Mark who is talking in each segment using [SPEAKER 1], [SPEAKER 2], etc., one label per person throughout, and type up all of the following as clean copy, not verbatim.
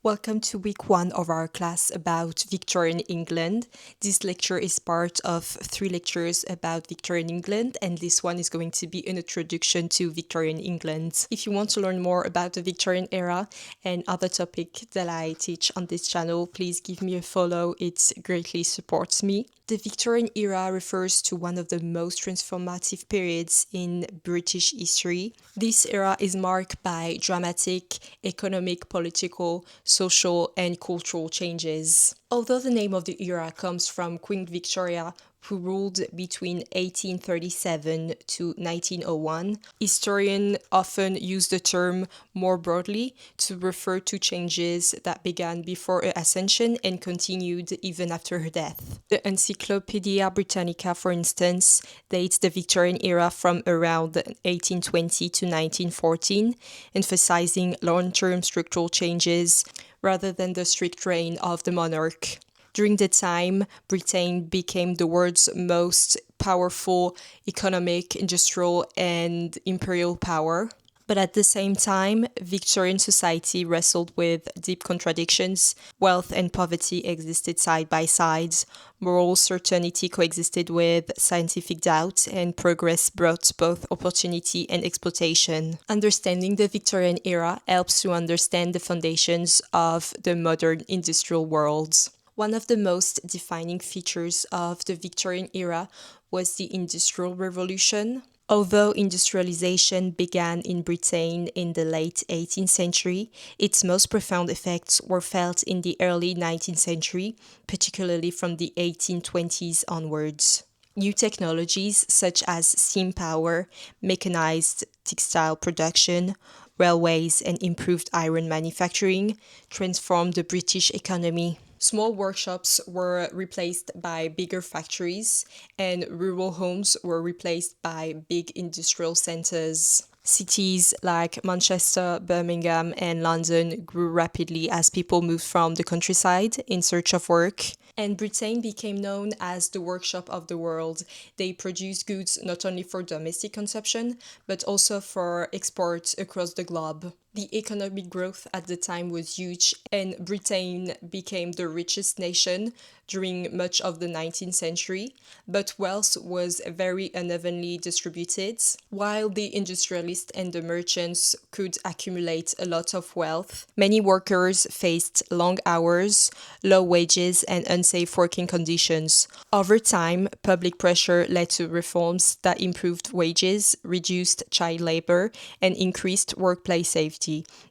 [SPEAKER 1] Welcome to week one of our class about Victorian England. This lecture is part of three lectures about Victorian England, and this one is going to be an introduction to Victorian England. If you want to learn more about the Victorian era and other topics that I teach on this channel, please give me a follow. It greatly supports me. The Victorian era refers to one of the most transformative periods in British history. This era is marked by dramatic economic, political, social, and cultural changes. Although the name of the era comes from Queen Victoria, who ruled between 1837 to 1901, historians often use the term more broadly to refer to changes that began before her ascension and continued even after her death. The Encyclopedia Britannica, for instance, dates the Victorian era from around 1820 to 1914, emphasizing long-term structural changes rather than the strict reign of the monarch. During the time, Britain became the world's most powerful economic, industrial, and imperial power. But at the same time, Victorian society wrestled with deep contradictions. Wealth and poverty existed side by side. Moral certainty coexisted with scientific doubt, and progress brought both opportunity and exploitation. Understanding the Victorian era helps to understand the foundations of the modern industrial world. One of the most defining features of the Victorian era was the Industrial Revolution. Although industrialization began in Britain in the late 18th century, its most profound effects were felt in the early 19th century, particularly from the 1820s onwards. New technologies such as steam power, mechanized textile production, railways, and improved iron manufacturing transformed the British economy. Small workshops were replaced by bigger factories, and rural homes were replaced by big industrial centers. Cities like Manchester, Birmingham, and London grew rapidly as people moved from the countryside in search of work. And Britain became known as the workshop of the world. They produced goods not only for domestic consumption, but also for export across the globe. The economic growth at the time was huge, and Britain became the richest nation during much of the 19th century, but wealth was very unevenly distributed. While the industrialists and the merchants could accumulate a lot of wealth, many workers faced long hours, low wages, and unsafe working conditions. Over time, public pressure led to reforms that improved wages, reduced child labor, and increased workplace safety.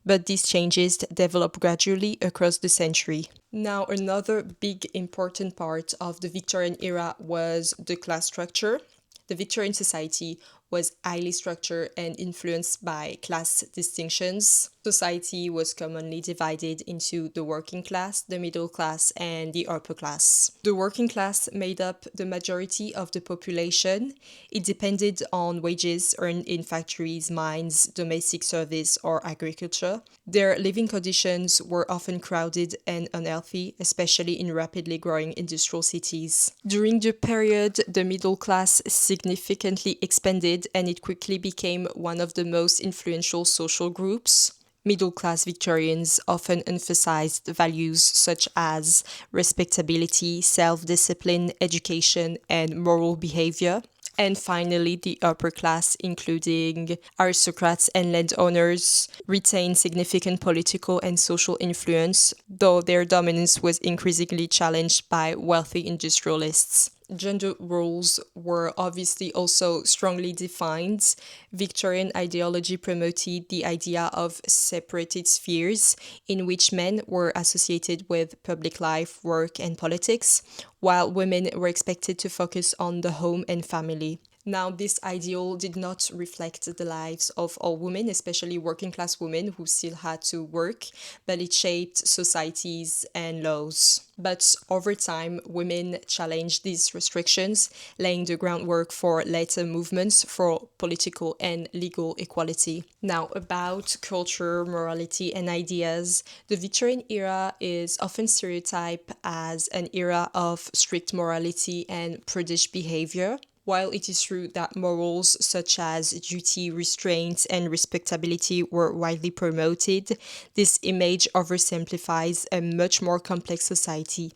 [SPEAKER 1] But these changes developed gradually across the century. Now, another big important part of the Victorian era was the class structure. The Victorian society was highly structured and influenced by class distinctions. Society was commonly divided into the working class, the middle class, and the upper class. The working class made up the majority of the population. It depended on wages earned in factories, mines, domestic service, or agriculture. Their living conditions were often crowded and unhealthy, especially in rapidly growing industrial cities. During the period, the middle class significantly expanded, and it quickly became one of the most influential social groups. Middle-class Victorians often emphasized values such as respectability, self-discipline, education, and moral behavior. And finally, the upper class, including aristocrats and landowners, retained significant political and social influence, though their dominance was increasingly challenged by wealthy industrialists. Gender roles were obviously also strongly defined. Victorian ideology promoted the idea of separated spheres in which men were associated with public life, work, and politics, while women were expected to focus on the home and family. Now, this ideal did not reflect the lives of all women, especially working class women who still had to work, but it shaped societies and laws. But over time, women challenged these restrictions, laying the groundwork for later movements for political and legal equality. Now, about culture, morality, and ideas, the Victorian era is often stereotyped as an era of strict morality and prudish behavior. While it is true that morals such as duty, restraint, and respectability were widely promoted, this image oversimplifies a much more complex society.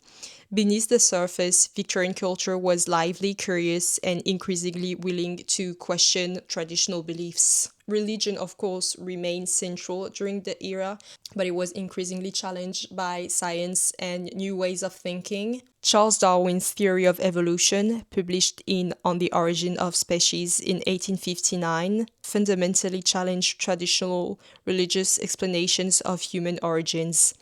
[SPEAKER 1] Beneath the surface, Victorian culture was lively, curious, and increasingly willing to question traditional beliefs. Religion, of course, remained central during the era, but it was increasingly challenged by science and new ways of thinking. Charles Darwin's theory of evolution, published in On the Origin of Species in 1859, fundamentally challenged traditional religious explanations of human origins.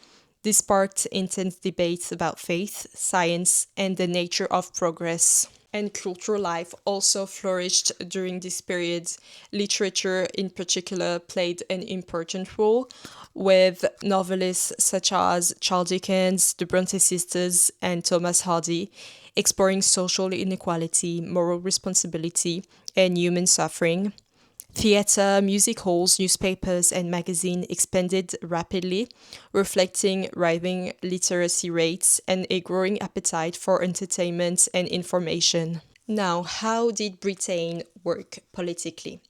[SPEAKER 1] This sparked intense debates about faith, science, and the nature of progress. And cultural life also flourished during this period. Literature, in particular, played an important role, with novelists such as Charles Dickens, the Bronte sisters, and Thomas Hardy exploring social inequality, moral responsibility, and human suffering. Theatre, music halls, newspapers, and magazines expanded rapidly, reflecting rising literacy rates and a growing appetite for entertainment and information. Now, how did Britain work politically?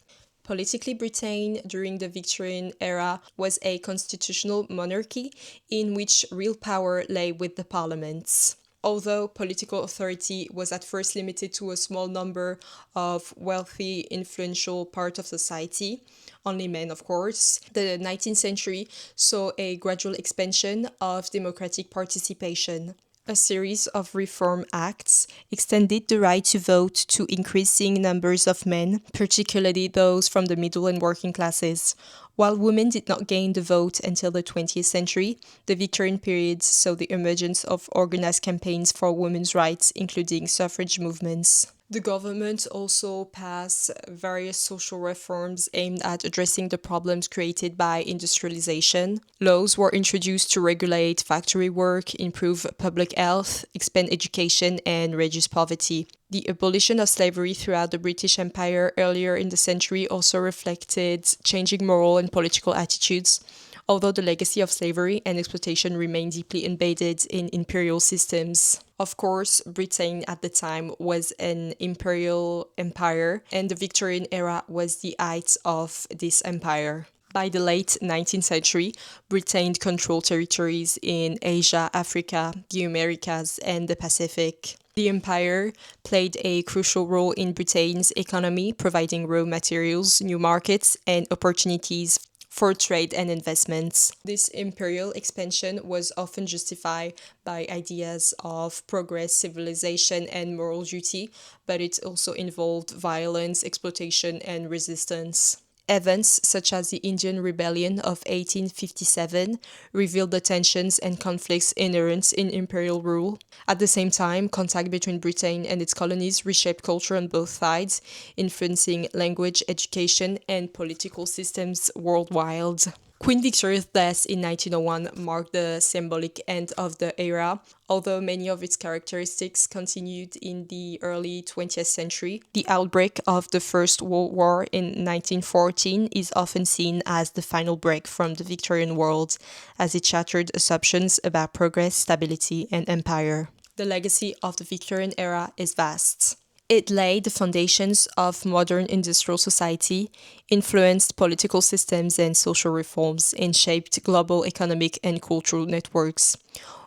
[SPEAKER 1] Politically, Britain during the Victorian era was a constitutional monarchy in which real power lay with the parliaments. Although political authority was at first limited to a small number of wealthy, influential parts of society, only men, of course, the 19th century saw a gradual expansion of democratic participation. A series of reform acts extended the right to vote to increasing numbers of men, particularly those from the middle and working classes. While women did not gain the vote until the 20th century, the Victorian period saw the emergence of organized campaigns for women's rights, including suffrage movements. The government also passed various social reforms aimed at addressing the problems created by industrialization. Laws were introduced to regulate factory work, improve public health, expand education, and reduce poverty. The abolition of slavery throughout the British Empire earlier in the century also reflected changing moral and political attitudes, although the legacy of slavery and exploitation remained deeply embedded in imperial systems. Of course, Britain at the time was an imperial empire, and the Victorian era was the height of this empire. By the late 19th century, Britain controlled territories in Asia, Africa, the Americas, and the Pacific. The empire played a crucial role in Britain's economy, providing raw materials, new markets, and opportunities for trade and investments. This imperial expansion was often justified by ideas of progress, civilization, and moral duty, but it also involved violence, exploitation, and resistance. Events such as the Indian Rebellion of 1857 revealed the tensions and conflicts inherent in imperial rule. At the same time, contact between Britain and its colonies reshaped culture on both sides, influencing language, education, and political systems worldwide. Queen Victoria's death in 1901 marked the symbolic end of the era, although many of its characteristics continued in the early 20th century. The outbreak of the First World War in 1914 is often seen as the final break from the Victorian world, as it shattered assumptions about progress, stability, and empire. The legacy of the Victorian era is vast. It laid the foundations of modern industrial society, influenced political systems and social reforms, and shaped global economic and cultural networks.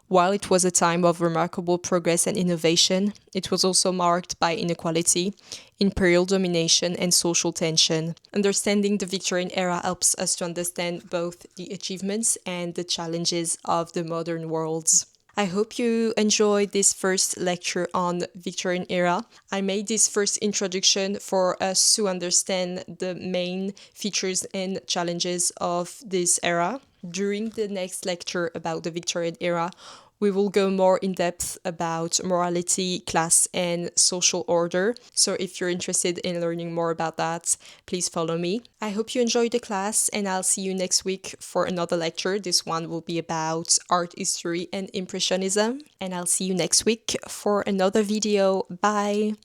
[SPEAKER 1] While it was a time of remarkable progress and innovation, it was also marked by inequality, imperial domination, and social tension. Understanding the Victorian era helps us to understand both the achievements and the challenges of the modern world. I hope you enjoyed this first lecture on Victorian era. I made this first introduction for us to understand the main features and challenges of this era. During the next lecture about the Victorian era, we will go more in depth about morality, class, and social order. So if you're interested in learning more about that, please follow me. I hope you enjoyed the class, and I'll see you next week for another lecture. This one will be about art history and impressionism. And I'll see you next week for another video. Bye!